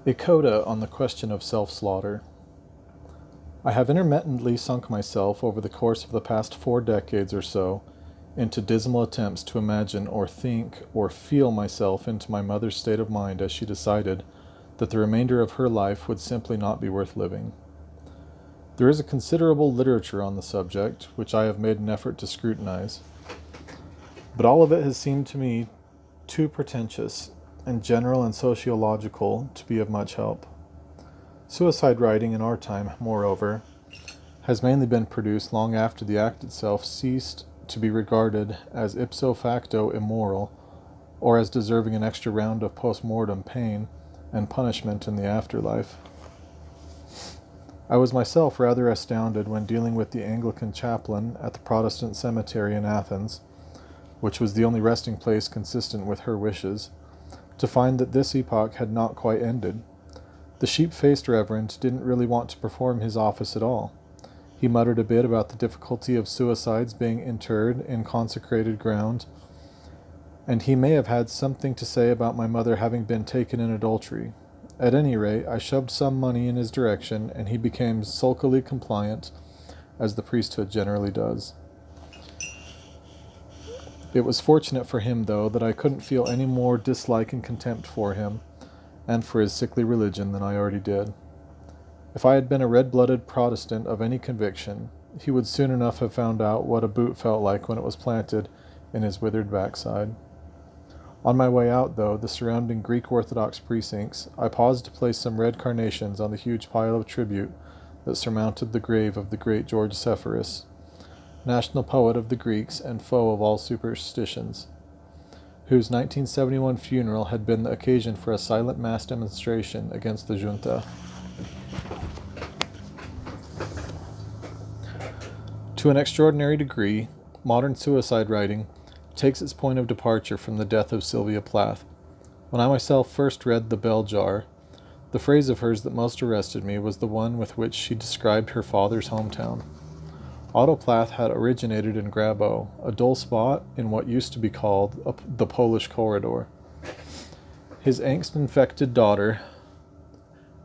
A coda on the question of self-slaughter. I have intermittently sunk myself over the course of the past 4 decades or so into dismal attempts to imagine or think or feel myself into my mother's state of mind as she decided that the remainder of her life would simply not be worth living. There is a considerable literature on the subject, which I have made an effort to scrutinize, but all of it has seemed to me too pretentious and general and sociological to be of much help. Suicide writing in our time, moreover, has mainly been produced long after the act itself ceased to be regarded as ipso facto immoral, or as deserving an extra round of post-mortem pain and punishment in the afterlife. I was myself rather astounded when dealing with the Anglican chaplain at the Protestant cemetery in Athens, which was the only resting place consistent with her wishes, to find that this epoch had not quite ended. The sheep-faced reverend didn't really want to perform his office at all. He muttered a bit about the difficulty of suicides being interred in consecrated ground, and he may have had something to say about my mother having been taken in adultery. At any rate, I shoved some money in his direction, and he became sulkily compliant, as the priesthood generally does. It was fortunate for him, though, that I couldn't feel any more dislike and contempt for him, and for his sickly religion, than I already did. If I had been a red-blooded Protestant of any conviction, he would soon enough have found out what a boot felt like when it was planted in his withered backside. On my way out, though, the surrounding Greek Orthodox precincts, I paused to place some red carnations on the huge pile of tribute that surmounted the grave of the great George Sepphoris, national poet of the Greeks and foe of all superstitions, whose 1971 funeral had been the occasion for a silent mass demonstration against the junta. To an extraordinary degree, modern suicide writing takes its point of departure from the death of Sylvia Plath. When I myself first read The Bell Jar, the phrase of hers that most arrested me was the one with which she described her father's hometown. Otto Plath had originated in Grabo, a dull spot in what used to be called the Polish Corridor. His angst-infected daughter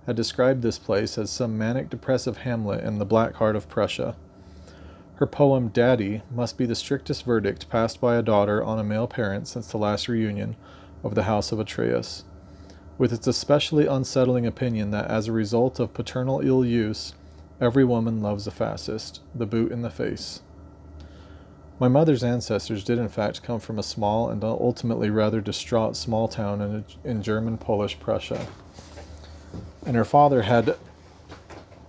had described this place as some manic depressive hamlet in the black heart of Prussia. Her poem Daddy must be the strictest verdict passed by a daughter on a male parent since the last reunion of the House of Atreus, with its especially unsettling opinion that as a result of paternal ill use, every woman loves a fascist, the boot in the face. My mother's ancestors did in fact come from a small and ultimately rather distraught small town in German-Polish Prussia, and her father had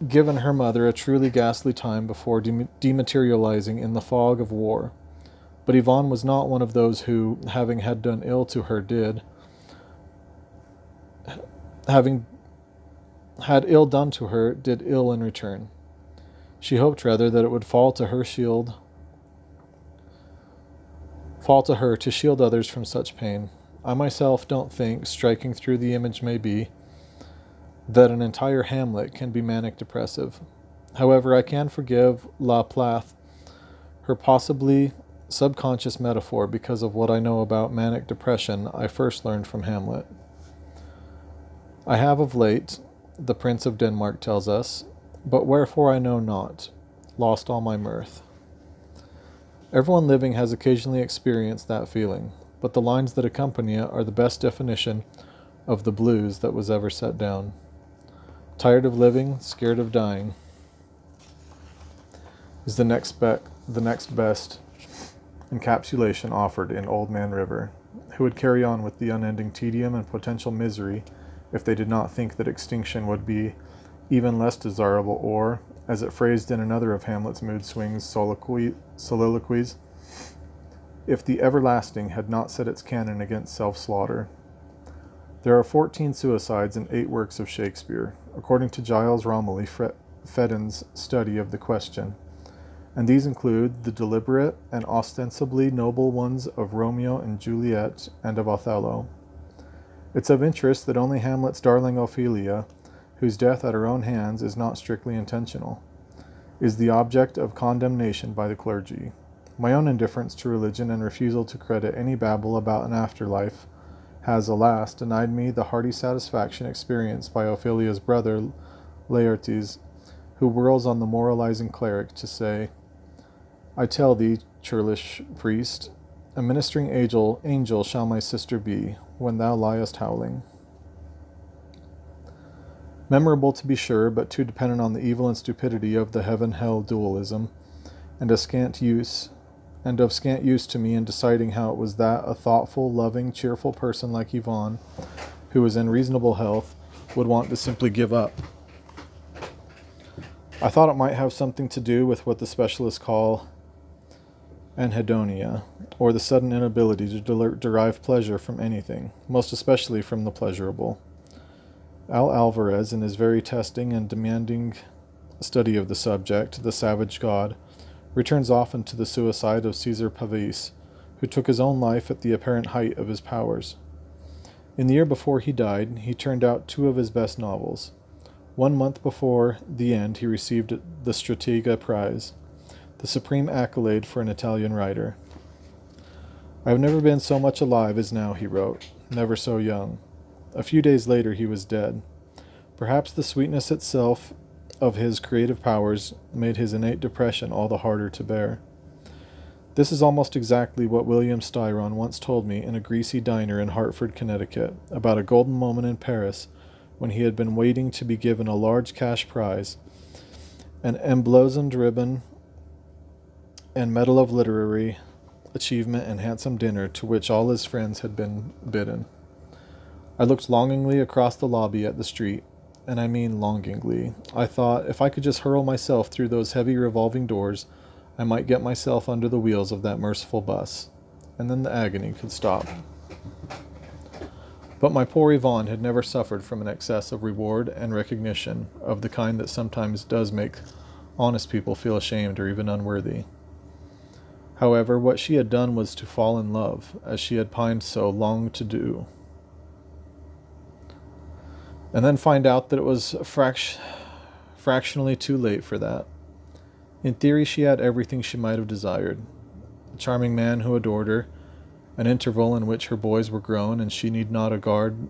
given her mother a truly ghastly time before dematerializing in the fog of war. But Yvonne was not one of those who, having had done ill to her, having had ill done to her, did ill in return. She hoped rather that it would fall to her to shield others from such pain. I myself don't think, striking through the image may be, that an entire hamlet can be manic depressive. However, I can forgive La Plath her possibly subconscious metaphor because of what I know about manic depression I first learned from Hamlet. I have of late, the Prince of Denmark tells us, but wherefore I know not, lost all my mirth. Everyone living has occasionally experienced that feeling, but the lines that accompany it are the best definition of the blues that was ever set down. Tired of living, scared of dying, is the next best encapsulation offered in Old Man River, who would carry on with the unending tedium and potential misery if they did not think that extinction would be even less desirable, or, as it phrased in another of Hamlet's mood swings soliloquies, if the everlasting had not set its cannon against self-slaughter. There are 14 suicides in 8 works of Shakespeare, according to Giles Romilly Fedden's study of the question, and these include the deliberate and ostensibly noble ones of Romeo and Juliet and of Othello. It's of interest that only Hamlet's darling Ophelia, whose death at her own hands is not strictly intentional, is the object of condemnation by the clergy. My own indifference to religion and refusal to credit any babble about an afterlife has, alas, denied me the hearty satisfaction experienced by Ophelia's brother Laertes, who whirls on the moralizing cleric to say, I tell thee, churlish priest, a ministering angel shall my sister be, when thou liest howling. Memorable to be sure, but too dependent on the evil and stupidity of the heaven-hell dualism, and of scant use to me in deciding how it was that a thoughtful, loving, cheerful person like Yvonne, who was in reasonable health, would want to simply give up. I thought it might have something to do with what the specialists call anhedonia, or the sudden inability to derive pleasure from anything, most especially from the pleasurable. Alvarez, in his very testing and demanding study of the subject, the savage god, returns often to the suicide of Caesar Pavis, who took his own life at the apparent height of his powers. In the year before he died, he turned out 2 of his best novels. 1 month before the end, he received the Strega Prize, the supreme accolade for an Italian writer. I have never been so much alive as now, he wrote, never so young. A few days later he was dead. Perhaps the sweetness itself of his creative powers made his innate depression all the harder to bear. This is almost exactly what William Styron once told me in a greasy diner in Hartford, Connecticut, about a golden moment in Paris when he had been waiting to be given a large cash prize, an emblazoned ribbon and medal of literary achievement and handsome dinner to which all his friends had been bidden. I looked longingly across the lobby at the street, and I mean longingly. I thought, if I could just hurl myself through those heavy revolving doors, I might get myself under the wheels of that merciful bus, and then the agony could stop. But my poor Yvonne had never suffered from an excess of reward and recognition of the kind that sometimes does make honest people feel ashamed or even unworthy. However, what she had done was to fall in love, as she had pined so long to do, and then find out that it was fractionally too late for that. In theory, she had everything she might have desired. A charming man who adored her, an interval in which her boys were grown and she need not guard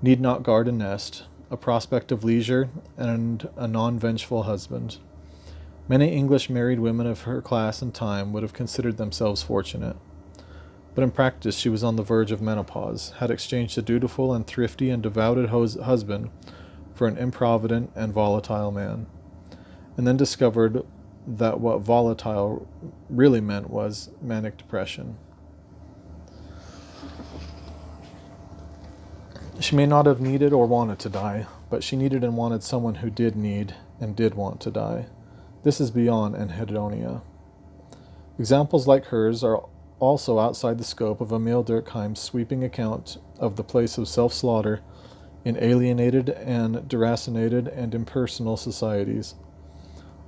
a nest, a prospect of leisure, and a non-vengeful husband. Many English married women of her class and time would have considered themselves fortunate. But in practice she was on the verge of menopause, had exchanged a dutiful and thrifty and devoted husband for an improvident and volatile man, and then discovered that what volatile really meant was manic depression. She may not have needed or wanted to die, but she needed and wanted someone who did need and did want to die. This is beyond anhedonia. Examples like hers are also outside the scope of Emile Durkheim's sweeping account of the place of self-slaughter in alienated and deracinated and impersonal societies.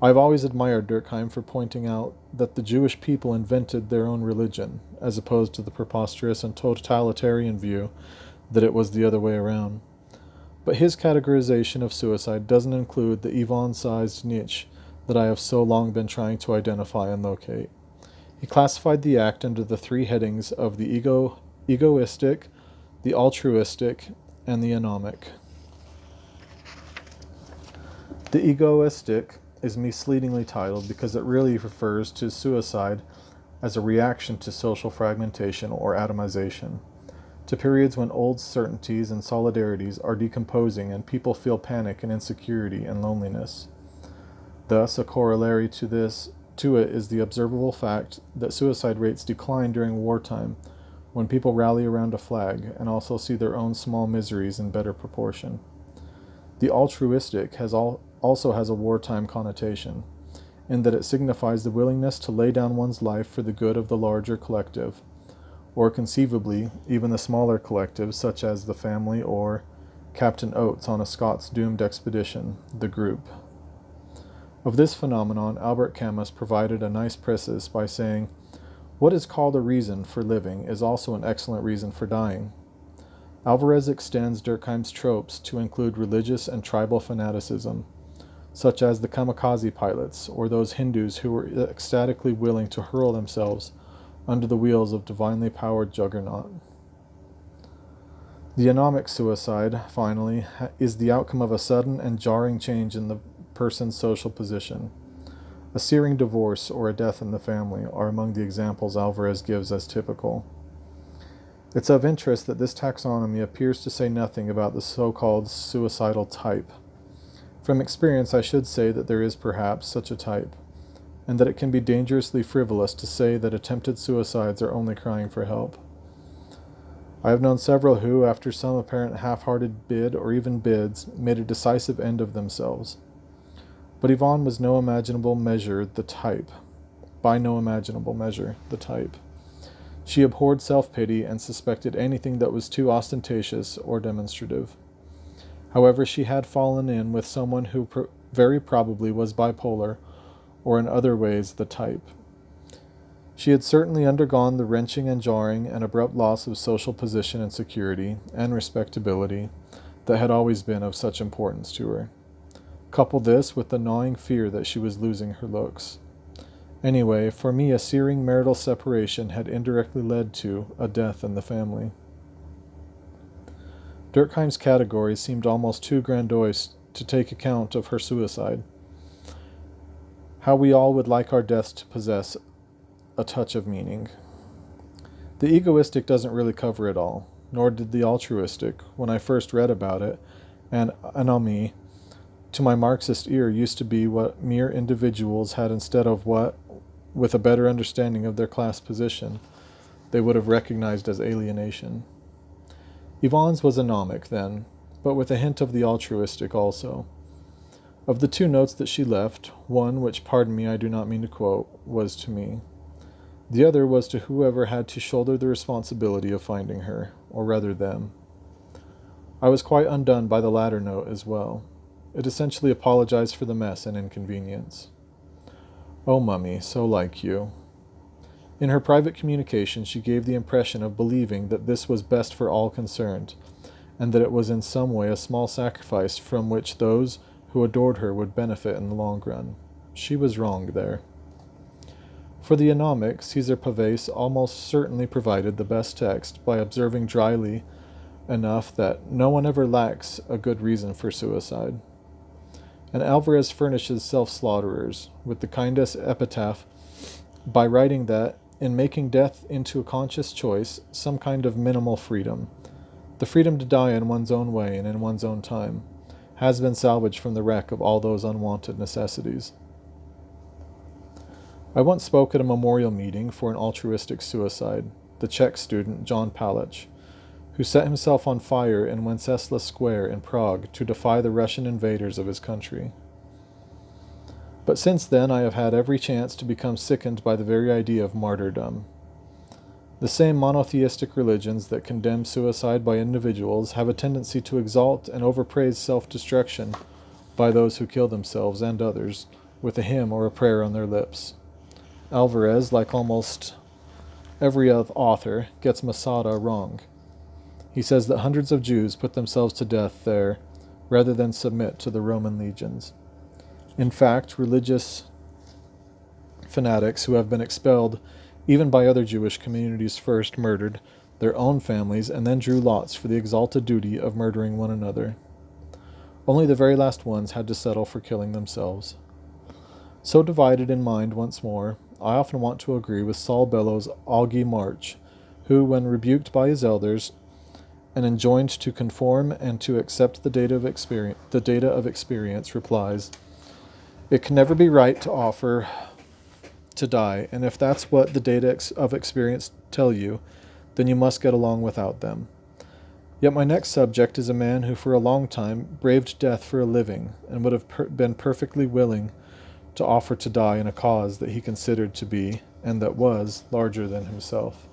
I've always admired Durkheim for pointing out that the Jewish people invented their own religion, as opposed to the preposterous and totalitarian view that it was the other way around. But his categorization of suicide doesn't include the Yvonne-sized niche that I have so long been trying to identify and locate. He classified the act under the 3 headings of the egoistic, the altruistic, and the anomic. The egoistic is misleadingly titled because it really refers to suicide as a reaction to social fragmentation or atomization, to periods when old certainties and solidarities are decomposing and people feel panic and insecurity and loneliness. Thus, a corollary to it is the observable fact that suicide rates decline during wartime, when people rally around a flag and also see their own small miseries in better proportion. The altruistic also has a wartime connotation, in that it signifies the willingness to lay down one's life for the good of the larger collective, or conceivably even the smaller collectives such as the family or Captain Oates on a Scots doomed expedition, the group. Of this phenomenon, Albert Camus provided a nice preface by saying, "What is called a reason for living is also an excellent reason for dying." Alvarez extends Durkheim's tropes to include religious and tribal fanaticism, such as the kamikaze pilots or those Hindus who were ecstatically willing to hurl themselves under the wheels of divinely powered juggernaut. The anomic suicide, finally, is the outcome of a sudden and jarring change in the person's social position. A searing divorce or a death in the family are among the examples Alvarez gives as typical. It's of interest that this taxonomy appears to say nothing about the so-called suicidal type. From experience, I should say that there is perhaps such a type, and that it can be dangerously frivolous to say that attempted suicides are only crying for help. I have known several who, after some apparent half-hearted bid or even bids, made a decisive end of themselves. But Yvonne was no imaginable measure the type. By no imaginable measure the type. She abhorred self-pity and suspected anything that was too ostentatious or demonstrative. However, she had fallen in with someone who very probably was bipolar, or in other ways the type. She had certainly undergone the wrenching and jarring and abrupt loss of social position and security and respectability that had always been of such importance to her. Couple this with the gnawing fear that she was losing her looks. Anyway, for me, a searing marital separation had indirectly led to a death in the family. Durkheim's category seemed almost too grandiose to take account of her suicide. How we all would like our deaths to possess a touch of meaning. The egoistic doesn't really cover it all, nor did the altruistic. When I first read about it, and anomie, to my Marxist ear, used to be what mere individuals had instead of what, with a better understanding of their class position, they would have recognized as alienation. Yvonne's was anomic, then, but with a hint of the altruistic also. Of the two notes that she left, one, which, pardon me, I do not mean to quote, was to me. The other was to whoever had to shoulder the responsibility of finding her, or rather them. I was quite undone by the latter note as well. It essentially apologized for the mess and inconvenience. Oh, Mummy, so like you. In her private communication, she gave the impression of believing that this was best for all concerned, and that it was in some way a small sacrifice from which those who adored her would benefit in the long run. She was wrong there. For the anomic, Caesar Pavese almost certainly provided the best text by observing dryly enough that no one ever lacks a good reason for suicide. And Alvarez furnishes self-slaughterers with the kindest epitaph by writing that, in making death into a conscious choice, some kind of minimal freedom, the freedom to die in one's own way and in one's own time, has been salvaged from the wreck of all those unwanted necessities. I once spoke at a memorial meeting for an altruistic suicide, the Czech student John Palach, who set himself on fire in Wenceslas Square in Prague to defy the Russian invaders of his country. But since then I have had every chance to become sickened by the very idea of martyrdom. The same monotheistic religions that condemn suicide by individuals have a tendency to exalt and overpraise self-destruction by those who kill themselves and others with a hymn or a prayer on their lips. Alvarez, like almost every other author, gets Masada wrong. He says that hundreds of Jews put themselves to death there rather than submit to the Roman legions. In fact, religious fanatics who have been expelled even by other Jewish communities first murdered their own families and then drew lots for the exalted duty of murdering one another. Only the very last ones had to settle for killing themselves. So divided in mind once more, I often want to agree with Saul Bellow's Augie March, who, when rebuked by his elders and enjoined to conform and to accept the data of experience, replies, "It can never be right to offer to die, and if that's what the data of experience tell you, then you must get along without them." Yet my next subject is a man who for a long time braved death for a living and would have been perfectly willing to offer to die in a cause that he considered to be, and that was, larger than himself.